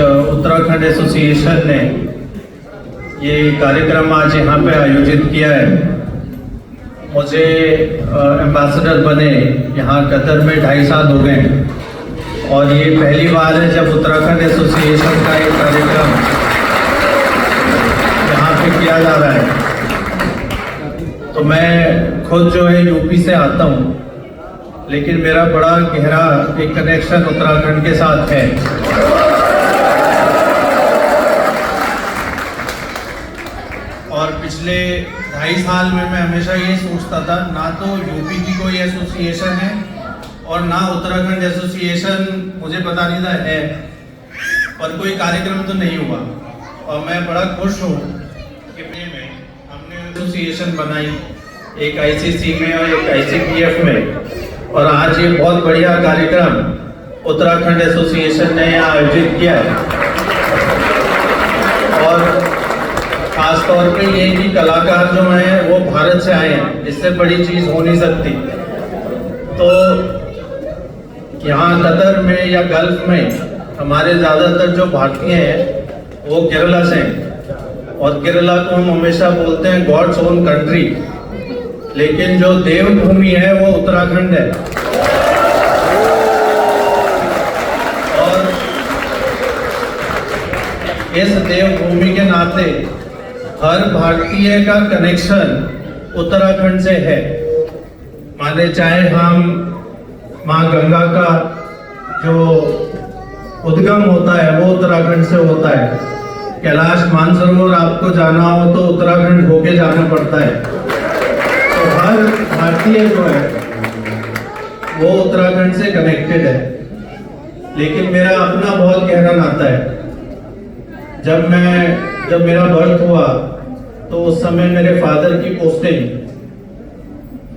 Uttarakhand association ने ये कार्यक्रम आज यहाँ पे आयोजित किया है। मुझे एम्बेसडर बने यहाँ कतर में 2.5 साल हो गए और ये पहली बार है जब उत्तराखंड एसोसिएशन का एक कार्यक्रम यहाँ पे किया जा रहा है। तो मैं खुद जो है यूपी से आता हूँ, लेकिन मेरा बड़ा गहरा एक कनेक्शन उत्तराखंड के साथ है। और पिछले 2.5 साल में मैं हमेशा ये सोचता था, ना तो यूपी की कोई एसोसिएशन है और ना उत्तराखंड एसोसिएशन, मुझे पता नहीं था है, पर कोई कार्यक्रम तो नहीं हुआ। और मैं बड़ा खुश हूँ कि हमने एसोसिएशन बनाई, एक आईसीसी में और एक आईसीपीएफ में, और आज ये बहुत बढ़िया कार्यक्रम उत्तराखंड एसोसिएशन ने यहाँ आयोजित किया है। और खास तौर पे ये कि कलाकार जो हैं वो भारत से आए हैं, इससे बड़ी चीज़ हो नहीं सकती। तो यहाँ कतर में या गल्फ में हमारे ज़्यादातर जो भारतीय हैं वो केरला से हैं, और केरला को हम हमेशा बोलते हैं गॉड्स ओन कंट्री, लेकिन जो देवभूमि है वो उत्तराखंड है। और इस देवभूमि के नाते हर भारतीय का कनेक्शन उत्तराखंड से है। माने चाहे हम माँ गंगा का जो उद्गम होता है वो उत्तराखंड से होता है, कैलाश मानसरोवर आपको जाना हो तो उत्तराखंड होके जाना पड़ता है। तो हर भारतीय जो है वो उत्तराखंड से कनेक्टेड है। लेकिन मेरा अपना बहुत गहरा नाता है। जब मेरा बर्थ हुआ तो उस समय मेरे फादर की पोस्टिंग,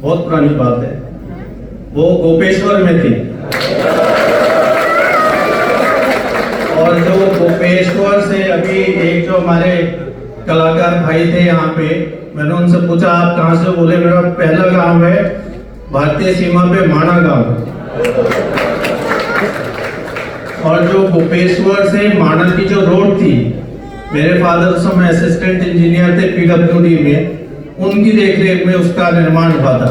बहुत पुरानी बात है, वो गोपेश्वर में थी। और जो गोपेश्वर से अभी एक जो हमारे कलाकार भाई थे यहाँ पे, मैंने उनसे पूछा आप कहाँ से? बोले मेरा पहला गांव है भारतीय सीमा पे माणा गांव। और जो गोपेश्वर से माणा की जो रोड थी, मेरे फादर उस समय असिस्टेंट इंजीनियर थे पीडब्ल्यूडी में, उनकी देखरेख में उसका निर्माण हुआ था।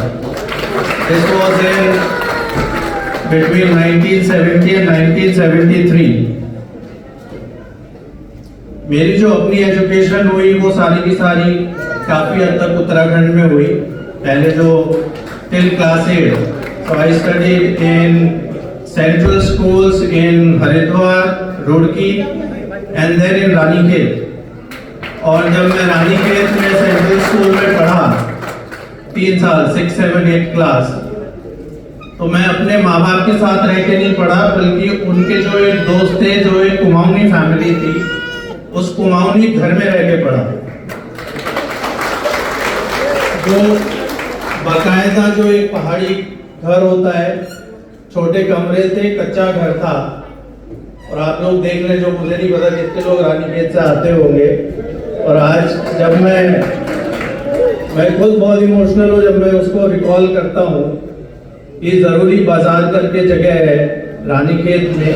This was in between 1970 and 1973। मेरी जो अपनी एजुकेशन हुई वो सारी की सारी काफ़ी हद तक उत्तराखंड में हुई। पहले जो till class 8, so I studied in central schools in Haridwar, Roorkee and then in Ranikhet. और जब मैं रानीखेत में सेंट्रल स्कूल में पढ़ा 3 साल 6, 7, 8 क्लास, तो मैं अपने माँ बाप के साथ रह के नहीं पढ़ा, बल्कि उनके जो एक दोस्त थे, जो एक कुमाऊनी फैमिली थी, उस कुमाऊनी घर में रह के पढ़ा। जो बाकायदा जो एक पहाड़ी घर होता है, छोटे कमरे थे, कच्चा घर था। और आप लोग देख लें, जो मुझे नहीं पता कितने लोग रानीखेत से आते होंगे। और आज जब मैं खुद बहुत इमोशनल हूँ जब मैं उसको रिकॉल करता हूँ। ये ज़रूरी बाजार करके जगह है रानीखेत में,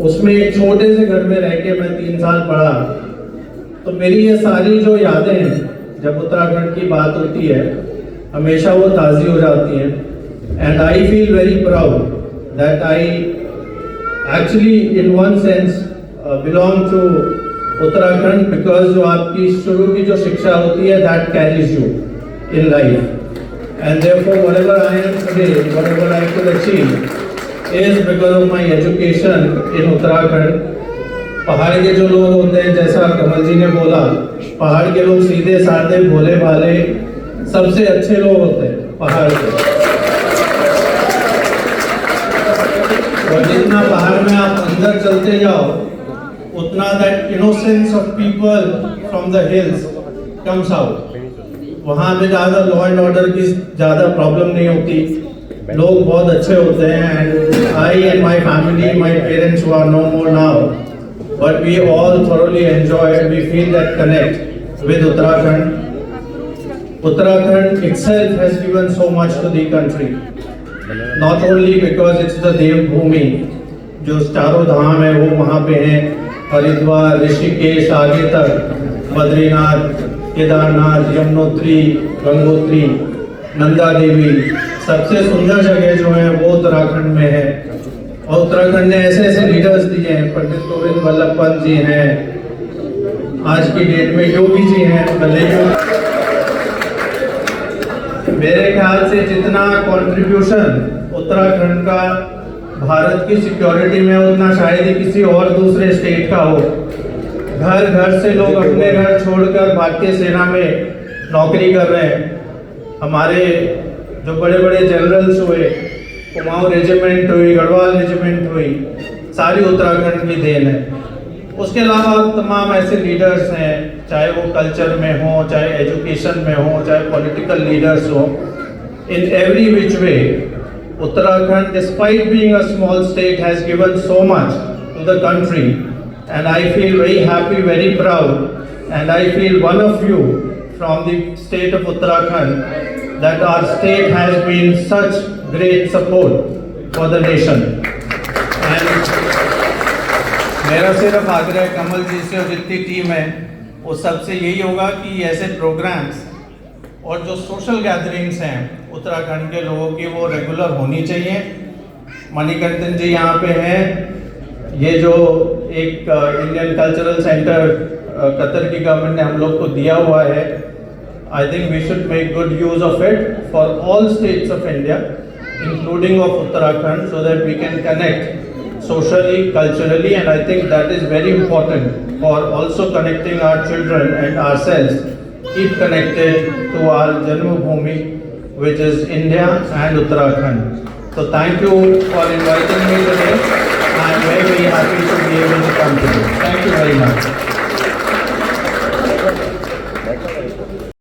उसमें एक छोटे से घर में रह के मैं 3 साल पढ़ा। तो मेरी ये सारी जो यादें हैं, जब उत्तराखंड की बात होती है, हमेशा वो ताज़ी हो जाती हैं। And I feel very proud that I actually in one sense belong to Uttarakhand, because जो आपकी शुरू की जो शिक्षा होती है that carries you in life. And therefore whatever I am today, whatever I could achieve is because of my education in Uttarakhand. पहाड़ के जो लोग होते हैं, जैसा कमल जी ने बोला, पहाड़ के लोग सीधे साधे भोले भाले सबसे अच्छे लोग होते हैं पहाड़ के। और जितना पहाड़ में आप अंदर चलते जाओ, उतना that innocence of people from the hills comes out. वहाँ पे ज़्यादा लॉ एंड ऑर्डर की ज़्यादा प्रॉब्लम नहीं होती, लोग बहुत अच्छे होते हैं। And I and my family, my parents who are no more now, but we all thoroughly enjoy and we feel that connect with Uttarakhand. Uttarakhand itself has given so much to the country, not only because it's the Dev Bhumi, जो चारों धाम है वो वहाँ पे हैं, हरिद्वार, ऋषिकेश, आगे तक बद्रीनाथ, केदारनाथ, यमुनोत्री, गंगोत्री, नंदा देवी, सबसे सुंदर जगह जो है वो उत्तराखंड में है। और उत्तराखंड ने ऐसे ऐसे लीडर्स दिए हैं, पंडित गोविंद वल्लभ पंत जी हैं, आज की डेट में योगी जी हैं, मेरे ख्याल से जितना कंट्रीब्यूशन उत्तराखंड का भारत की सिक्योरिटी में उतना शायद ही किसी और दूसरे स्टेट का हो। घर घर से लोग अपने घर छोड़कर भारतीय सेना में नौकरी कर रहे हैं। हमारे जो बड़े बड़े जनरल्स हुए, कुमाऊं रेजिमेंट हुई, गढ़वाल रेजिमेंट हुई, सारी उत्तराखंड की देन है। उसके अलावा तमाम ऐसे लीडर्स हैं, चाहे वो कल्चर में हो, चाहे एजुकेशन में हो, चाहे पॉलिटिकल लीडर्स हो, in every which way Uttarakhand, despite being a small state, has given so much to the country, and I feel very happy, very proud, and I feel one of you from the state of Uttarakhand that our state has been such great support for the nation. And मेरा सिर्फ आग्रह कमल जी से और जितनी team है वो सबसे यही होगा कि ऐसे प्रोग्राम्स और जो सोशल गैदरिंग्स हैं उत्तराखंड के लोगों की वो रेगुलर होनी चाहिए। मणिकंदन जी यहाँ पे हैं, ये जो एक इंडियन कल्चरल सेंटर कतर की गवर्नमेंट ने हम लोग को दिया हुआ है, I think we should make good use of it for all states of India including of Uttarakhand, so that we can connect socially, culturally, and I think that is very important for also connecting our children and ourselves, keep connected to our Janmabhoomi, which is India and Uttarakhand. So thank you for inviting me today. I am very, very happy to be able to come today. Thank you very much.